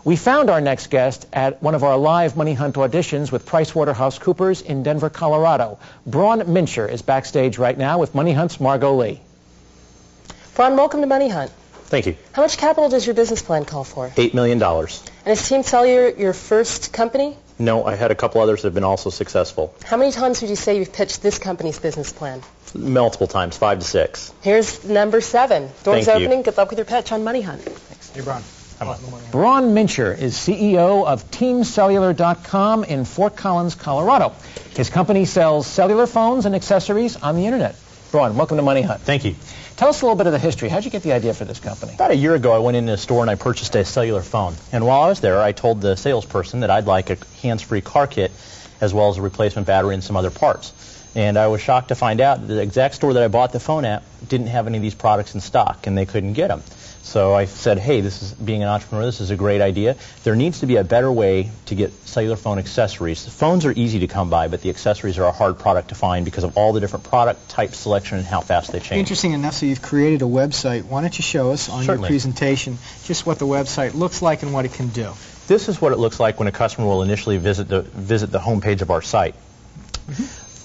We found our next guest at one of our live Money Hunt auditions with PricewaterhouseCoopers in Denver, Colorado. Braun Mincher is backstage right now with Money Hunt's Margot Lee. Braun, welcome to Money Hunt. Thank you. How much capital does your business plan call for? $8 million. And is Team Cellular your first company? No, I had a couple others that have been also successful. How many times would you say you've pitched this company's business plan? Multiple times, 5 to 6. Here's number 7. Doors Thank opening. you. Good luck with your pitch on Money Hunt. Thanks. Hey, Braun. Braun Mincher is CEO of TeamCellular.com in Fort Collins, Colorado. His company sells cellular phones and accessories on the Internet. Braun, welcome to Money Hunt. Thank you. Tell us a little bit of the history. How did you get the idea for this company? About a year ago, I went into a store and I purchased a cellular phone. And while I was there, I told the salesperson that I'd like a hands-free car kit as well as a replacement battery and some other parts. And I was shocked to find out that the exact store that I bought the phone at didn't have any of these products in stock, and they couldn't get them. So I said, hey, being an entrepreneur, this is a great idea. There needs to be a better way to get cellular phone accessories. The phones are easy to come by, but the accessories are a hard product to find because of all the different product type selection and how fast they change. Interesting enough, so you've created a website. Why don't you show us on Certainly. your presentation just what the website looks like and what it can do? This is what it looks like when a customer will initially visit the homepage of our site.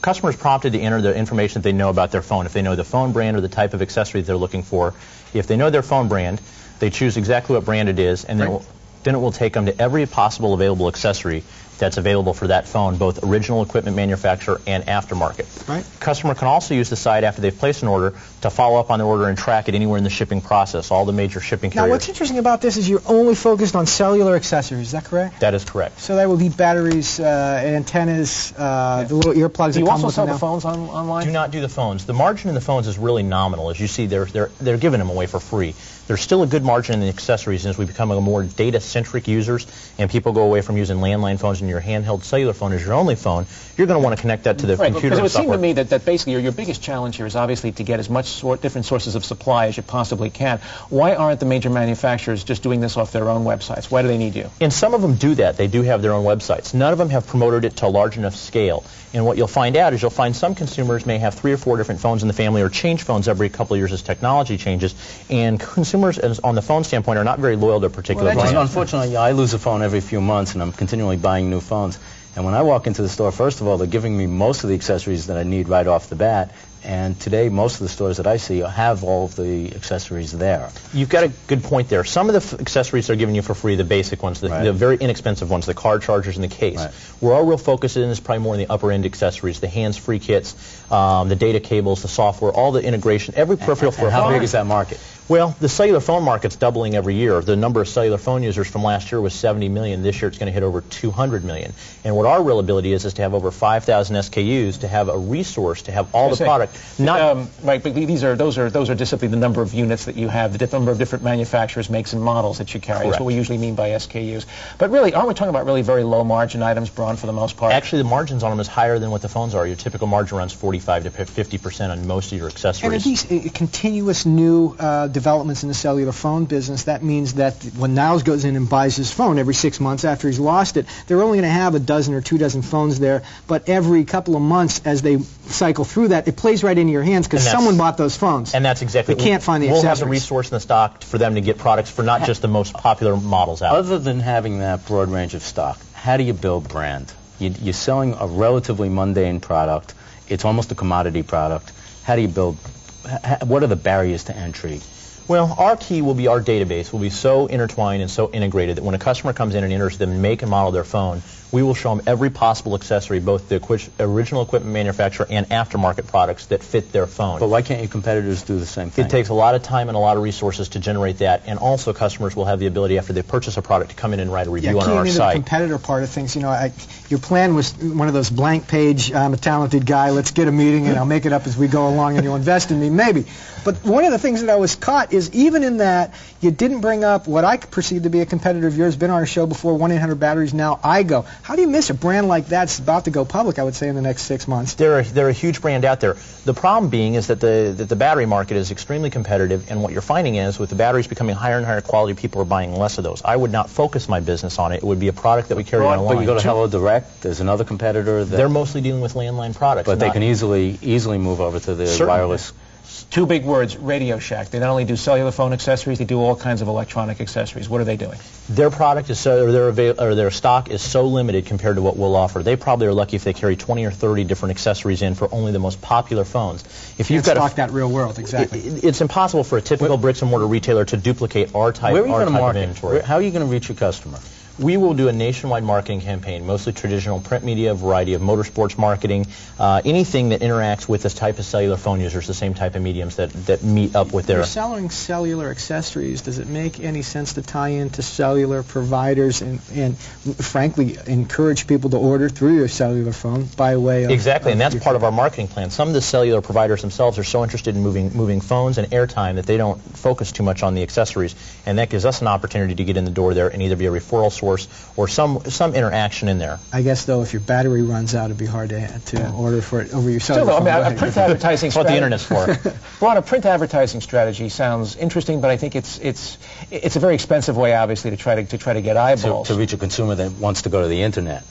Customers prompted to enter the information that they know about their phone. If they know the phone brand or the type of accessory they're looking for, if they know their phone brand, they choose exactly what brand it is, and then it will take them to every possible available accessory that's available for that phone, both original equipment manufacturer and aftermarket. Right. Customer can also use the site after they've placed an order to follow up on the order and track it anywhere in the shipping process, all the major shipping carriers. Now, what's interesting about this is you're only focused on cellular accessories. Is that correct? That is correct. So that would be batteries, antennas, the little earplugs Do you that come also with sell them the phones online? Do not do the phones. The margin in the phones is really nominal. As you see, they're giving them away for free. There's still a good margin in the accessories as we become a more data-centric users and people go away from using landline phones and your handheld cellular phone as your only phone. You're going to want to connect that to the computer. Because it would seem software. to me that basically your biggest challenge here is obviously to get as much different sources of supply as you possibly can. Why aren't the major manufacturers just doing this off their own websites? Why do they need you? And some of them do that. They do have their own websites. None of them have promoted it to a large enough scale. And what you'll find out is you'll find some consumers may have 3 or 4 different phones in the family or change phones every couple of years as technology changes. And consumers on the phone standpoint are not very loyal to a particular brand. Unfortunately, I lose a phone every few months, and I'm continually buying new phones. And when I walk into the store, first of all, they're giving me most of the accessories that I need right off the bat. And today, most of the stores that I see have all of the accessories there. You've got a good point there. Some of the accessories they're giving you for free, the basic ones, the very inexpensive ones, the car chargers and the case. Right. Where our real focus is probably more in the upper-end accessories, the hands-free kits, the data cables, the software, all the integration, every peripheral for a phone. How big is that market? Well, the cellular phone market's doubling every year. The number of cellular phone users from last year was 70 million. This year it's going to hit over 200 million. And what our real ability is to have over 5,000 SKUs, to have a resource, to have all the product. Right, but those are just simply the number of units that you have, the number of different manufacturers, makes and models that you carry. Correct. That's what we usually mean by SKUs. But really, aren't we talking about really very low margin items, Braun, for the most part? Actually, the margins on them is higher than what the phones are. Your typical margin runs 45 to 50% on most of your accessories. And are these continuous new developments in the cellular phone business? That means that when Niles goes in and buys his phone every 6 months after he's lost it, they're only going to have a dozen or 2 dozen phones there, but every couple of months as they cycle through that, it plays right into your hands because someone bought those phones. And that's exactly. They can't find the accessories. accessories. We'll have the resource in the stock for them to get products for not just the most popular models out. Other than having that broad range of stock, how do you build brand? You're selling a relatively mundane product. It's almost a commodity product. How do you build? What are the barriers to entry? Well, our key will be our database. Will be so intertwined and so integrated that when a customer comes in and enters the make and model of their phone, we will show them every possible accessory, both the original equipment manufacturer and aftermarket products that fit their phone. But why can't your competitors do the same thing? It takes a lot of time and a lot of resources to generate that, and also customers will have the ability after they purchase a product to come in and write a review on our site. The competitor part of things, you know, your plan was one of those blank page, I'm a talented guy, let's get a meeting and I'll make it up as we go along and you'll invest in me, maybe. But one of the things that I was caught is even in that, you didn't bring up what I perceive to be a competitor of yours, been on our show before, 1-800-Batteries, now iGo. How do you miss a brand like that's about to go public, I would say, in the next 6 months? They're a huge brand out there. The problem being is that the battery market is extremely competitive, and what you're finding is with the batteries becoming higher and higher quality, people are buying less of those. I would not focus my business on it. It would be a product that we carry online. But you go to Hello Direct, there's another competitor that... They're mostly dealing with landline products. But they can easily move over to the wireless... Two big words, Radio Shack. They not only do cellular phone accessories, they do all kinds of electronic accessories. What are they doing? Their product is so, their stock is so limited compared to what we'll offer. They probably are lucky if they carry 20 or 30 different accessories in for only the most popular phones. If you've got stock that real world, exactly. It's impossible for a typical bricks and mortar retailer to duplicate our type of inventory. How are you going to reach your customer? We will do a nationwide marketing campaign, mostly traditional print media, a variety of motorsports marketing, anything that interacts with this type of cellular phone users, the same type of mediums that meet up with their... You're selling cellular accessories. Does it make any sense to tie into cellular providers and frankly, encourage people to order through your cellular phone by way of... Exactly, and that's part of our marketing plan. Some of the cellular providers themselves are so interested in moving phones and airtime that they don't focus too much on the accessories, and that gives us an opportunity to get in the door there and either be a referral source or some interaction in there. I guess, though, if your battery runs out, it'd be hard to order for it over your cellular phone. Still, though, I mean, a print advertising That's what the Internet's for. Braun, a print advertising strategy sounds interesting, but I think it's a very expensive way, obviously, to try to get eyeballs. To reach a consumer that wants to go to the Internet.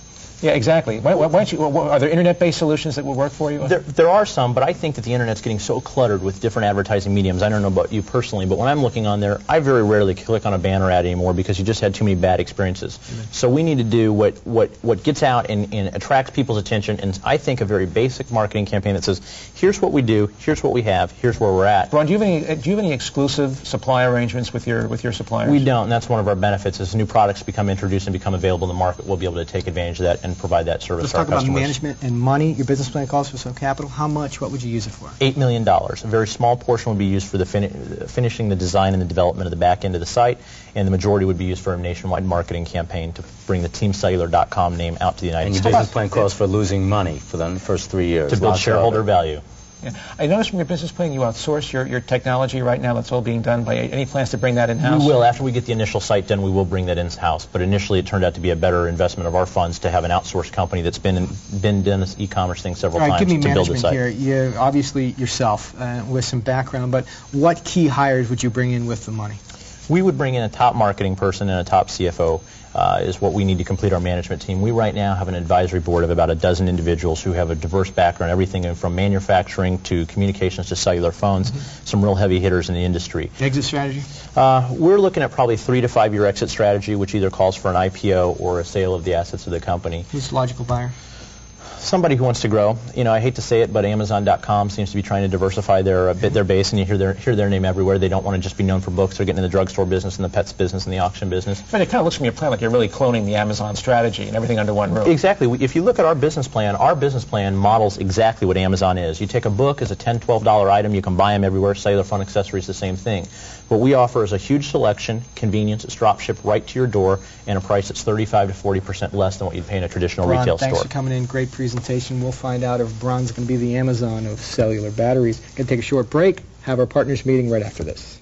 Yeah, exactly. Why don't you, are there Internet-based solutions that will work for you? There are some, but I think that the Internet's getting so cluttered with different advertising mediums. I don't know about you personally, but when I'm looking on there, I very rarely click on a banner ad anymore because you just had too many bad experiences. So we need to do what gets out and attracts people's attention, and I think a very basic marketing campaign that says, here's what we do, here's what we have, here's where we're at. Braun, do you have any exclusive supply arrangements with your suppliers? We don't, and that's one of our benefits. As new products become introduced and become available in the market, we'll be able to take advantage of that and provide that service to our customers. Let's talk about management and money. Your business plan calls for some capital. How much? What would you use it for? $8 million. A very small portion would be used for the finishing the design and the development of the back end of the site, and the majority would be used for a nationwide marketing campaign to bring the TeamCellular.com name out to the United States. And your business plan calls for losing money for the first 3 years. To build shareholder value. Yeah. I noticed from your business plan you outsource your technology right now. That's all being done by any plans to bring that in-house? We will. After we get the initial site done, we will bring that in-house. But initially it turned out to be a better investment of our funds to have an outsourced company that's been done this e-commerce thing several times to build the site. Give me management here. You obviously yourself with some background, but what key hires would you bring in with the money? We would bring in a top marketing person and a top CFO. Is what we need to complete our management team. We right now have an advisory board of about a dozen individuals who have a diverse background, everything from manufacturing to communications to cellular phones, some real heavy hitters in the industry. Exit strategy? We're looking at probably 3 to 5 year exit strategy, which either calls for an IPO or a sale of the assets of the company. Who's the logical buyer? Somebody who wants to grow. You know, I hate to say it, but Amazon.com seems to be trying to diversify their base, and you hear their name everywhere. They don't want to just be known for books. They're getting in the drugstore business and the pets business and the auction business. But it kind of looks from your plan like you're really cloning the Amazon strategy and everything under one roof. Exactly. If you look at our business plan models exactly what Amazon is. You take a book as a $10, $12 item. You can buy them everywhere. Cellular phone accessories, the same thing. What we offer is a huge selection, convenience. It's drop shipped right to your door, and a price that's 35 to 40% less than what you'd pay in a traditional retail store. Thanks for coming in. Great presentation. We'll find out if Braun's going to be the Amazon of cellular batteries. Going to take a short break. Have our partners meeting right after this.